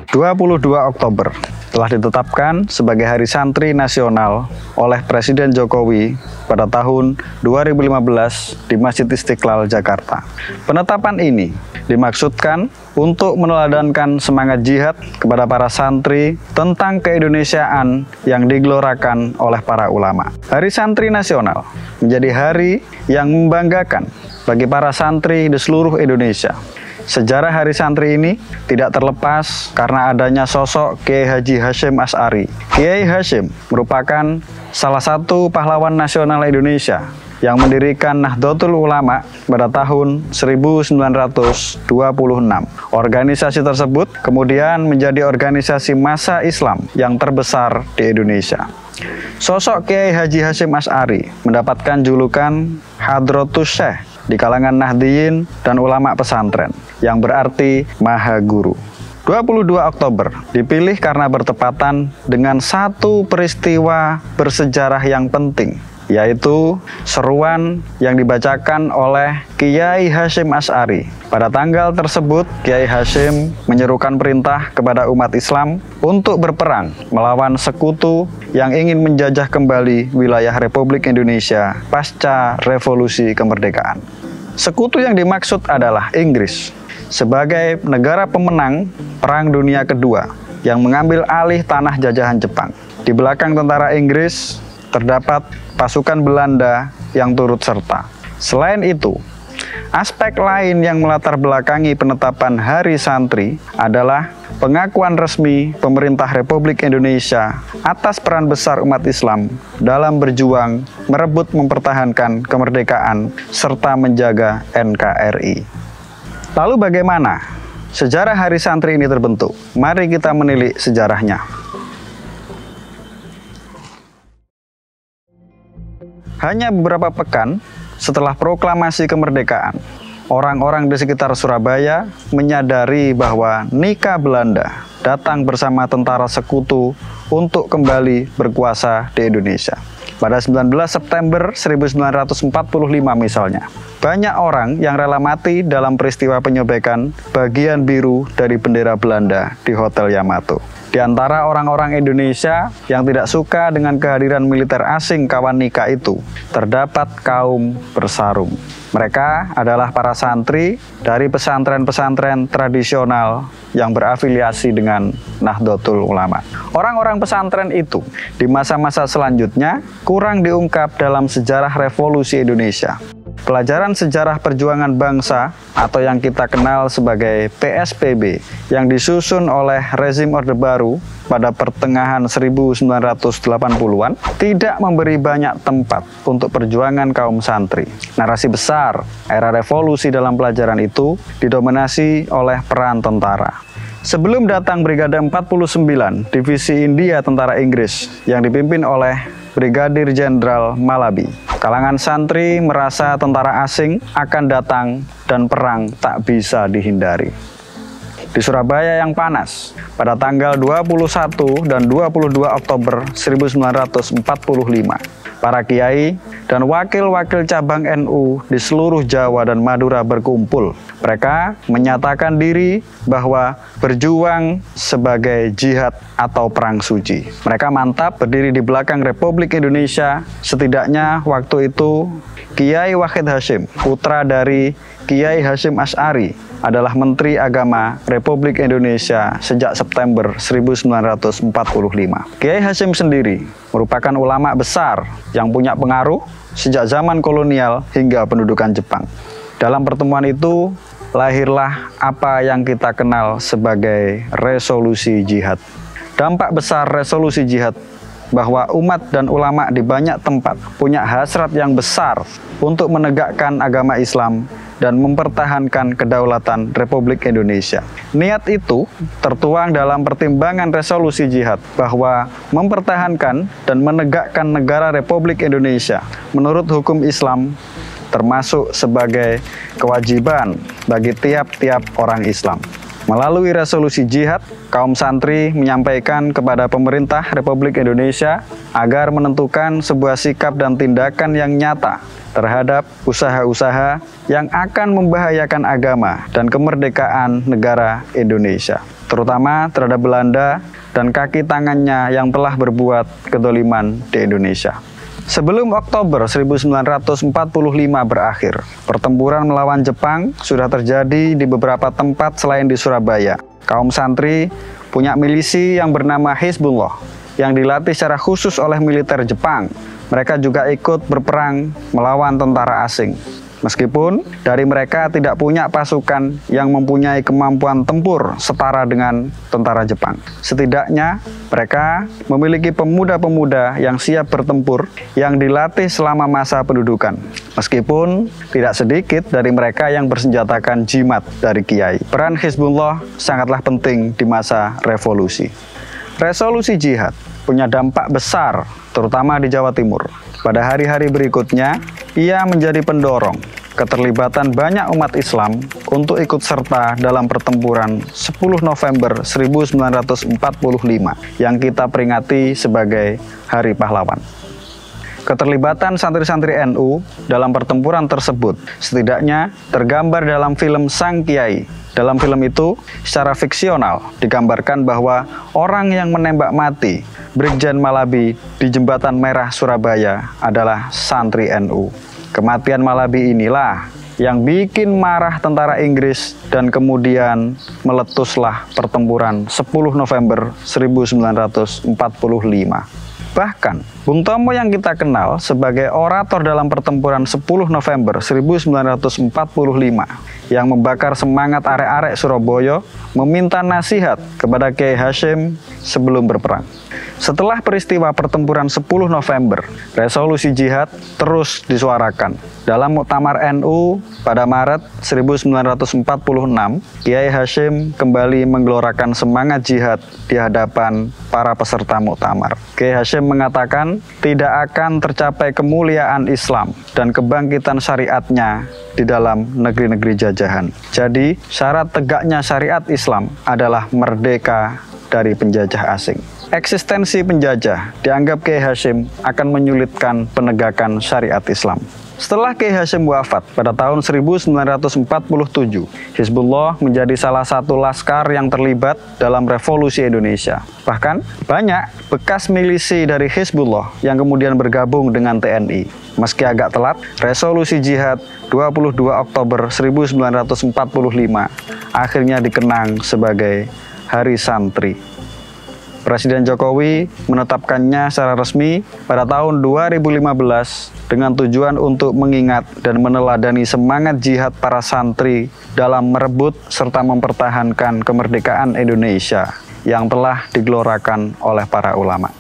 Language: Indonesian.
22 Oktober telah ditetapkan sebagai Hari Santri Nasional oleh Presiden Jokowi pada tahun 2015 di Masjid Istiqlal, Jakarta. Penetapan ini dimaksudkan untuk meneladankan semangat jihad kepada para santri tentang keindonesiaan yang digelorakan oleh para ulama. Hari Santri Nasional menjadi hari yang membanggakan bagi para santri di seluruh Indonesia. Sejarah Hari Santri ini tidak terlepas karena adanya sosok Kiai Haji Hasyim Asy'ari. Kiai Hasyim merupakan salah satu pahlawan nasional Indonesia yang mendirikan Nahdlatul Ulama pada tahun 1926. Organisasi tersebut kemudian menjadi organisasi massa Islam yang terbesar di Indonesia. Sosok Kiai Haji Hasyim Asy'ari mendapatkan julukan Hadratus Syekh di kalangan Nahdliyin dan ulama pesantren, yang berarti Maha Guru. 22 Oktober dipilih karena bertepatan dengan satu peristiwa bersejarah yang penting, yaitu seruan yang dibacakan oleh Kiai Hasyim Asy'ari. Pada tanggal tersebut, Kiai Hasyim menyerukan perintah kepada umat Islam untuk berperang melawan sekutu yang ingin menjajah kembali wilayah Republik Indonesia pasca Revolusi Kemerdekaan. Sekutu yang dimaksud adalah Inggris sebagai negara pemenang Perang Dunia Kedua yang mengambil alih tanah jajahan Jepang. Di belakang tentara Inggris terdapat pasukan Belanda yang turut serta. Selain itu, aspek lain yang melatar belakangi penetapan Hari Santri adalah pengakuan resmi pemerintah Republik Indonesia atas peran besar umat Islam dalam berjuang merebut mempertahankan kemerdekaan serta menjaga NKRI. Lalu bagaimana sejarah Hari Santri ini terbentuk? Mari kita menilik sejarahnya. Hanya beberapa pekan setelah proklamasi kemerdekaan, orang-orang di sekitar Surabaya menyadari bahwa Nika Belanda datang bersama tentara sekutu untuk kembali berkuasa di Indonesia. Pada 19 September 1945 misalnya, banyak orang yang rela mati dalam peristiwa penyobekan bagian biru dari bendera Belanda di Hotel Yamato. Di antara orang-orang Indonesia yang tidak suka dengan kehadiran militer asing kawan Nika itu, terdapat kaum bersarung. Mereka adalah para santri dari pesantren-pesantren tradisional yang berafiliasi dengan Nahdlatul Ulama. Orang-orang pesantren itu di masa-masa selanjutnya kurang diungkap dalam sejarah revolusi Indonesia. Pelajaran sejarah perjuangan bangsa atau yang kita kenal sebagai PSBB yang disusun oleh rezim Orde Baru pada pertengahan 1980-an tidak memberi banyak tempat untuk perjuangan kaum santri. Narasi besar era revolusi dalam pelajaran itu didominasi oleh peran tentara. Sebelum datang Brigade 49 Divisi India Tentara Inggris yang dipimpin oleh Brigadir Jenderal Malabi, kalangan santri merasa tentara asing akan datang dan perang tak bisa dihindari. Di Surabaya yang panas, pada tanggal 21 dan 22 Oktober 1945, para kiai dan wakil-wakil cabang NU di seluruh Jawa dan Madura berkumpul. Mereka menyatakan diri bahwa berjuang sebagai jihad atau perang suci. Mereka mantap berdiri di belakang Republik Indonesia. Setidaknya waktu itu Kiai Wahid Hasyim, putra dari Kiai Hasyim Asy'ari, adalah Menteri Agama Republik Indonesia sejak September 1945. Kiai Hasyim sendiri merupakan ulama besar yang punya pengaruh sejak zaman kolonial hingga pendudukan Jepang. Dalam pertemuan itu lahirlah apa yang kita kenal sebagai resolusi jihad. Dampak besar resolusi jihad bahwa umat dan ulama di banyak tempat punya hasrat yang besar untuk menegakkan agama Islam dan mempertahankan kedaulatan Republik Indonesia. Niat itu tertuang dalam pertimbangan resolusi jihad bahwa mempertahankan dan menegakkan negara Republik Indonesia menurut hukum Islam termasuk sebagai kewajiban bagi tiap-tiap orang Islam. Melalui resolusi jihad, kaum santri menyampaikan kepada pemerintah Republik Indonesia agar menentukan sebuah sikap dan tindakan yang nyata terhadap usaha-usaha yang akan membahayakan agama dan kemerdekaan negara Indonesia, terutama terhadap Belanda dan kaki tangannya yang telah berbuat kedoliman di Indonesia. Sebelum Oktober 1945 berakhir, pertempuran melawan Jepang sudah terjadi di beberapa tempat selain di Surabaya. Kaum santri punya milisi yang bernama Hizbullah yang dilatih secara khusus oleh militer Jepang. Mereka juga ikut berperang melawan tentara asing. Meskipun dari mereka tidak punya pasukan yang mempunyai kemampuan tempur setara dengan tentara Jepang. Setidaknya mereka memiliki pemuda-pemuda yang siap bertempur yang dilatih selama masa pendudukan. Meskipun tidak sedikit dari mereka yang bersenjatakan jimat dari kiai. Peran Hizbullah sangatlah penting di masa revolusi. Resolusi jihad punya dampak besar terutama di Jawa Timur. Pada hari-hari berikutnya, ia menjadi pendorong keterlibatan banyak umat Islam untuk ikut serta dalam pertempuran 10 November 1945 yang kita peringati sebagai Hari Pahlawan. Keterlibatan santri-santri NU dalam pertempuran tersebut setidaknya tergambar dalam film Sang Kiai. Dalam film itu, secara fiksional digambarkan bahwa orang yang menembak mati Brigjen Malabi di Jembatan Merah Surabaya adalah santri NU. Kematian Malabi inilah yang bikin marah tentara Inggris dan kemudian meletuslah pertempuran 10 November 1945. Bahkan, Bung Tomo yang kita kenal sebagai orator dalam pertempuran 10 November 1945 yang membakar semangat arek-arek Surabaya meminta nasihat kepada Kiai Hasyim sebelum berperang. Setelah peristiwa pertempuran 10 November, resolusi jihad terus disuarakan. Dalam Muktamar NU pada Maret 1946, Kiai Hasyim kembali menggelorakan semangat jihad di hadapan para peserta muktamar. Kiai Hasyim mengatakan tidak akan tercapai kemuliaan Islam dan kebangkitan syariatnya di dalam negeri-negeri jajahan. Jadi, syarat tegaknya syariat Islam adalah merdeka dari penjajah asing. Eksistensi penjajah dianggap Kiai Hasyim akan menyulitkan penegakan syariat Islam. Setelah Kiai Hasyim wafat pada tahun 1947, Hizbullah menjadi salah satu laskar yang terlibat dalam revolusi Indonesia. Bahkan banyak bekas milisi dari Hizbullah yang kemudian bergabung dengan TNI. Meski agak telat, resolusi jihad 22 Oktober 1945 akhirnya dikenang sebagai Hari Santri. Presiden Jokowi menetapkannya secara resmi pada tahun 2015 dengan tujuan untuk mengingat dan meneladani semangat jihad para santri dalam merebut serta mempertahankan kemerdekaan Indonesia yang telah digelorakan oleh para ulama.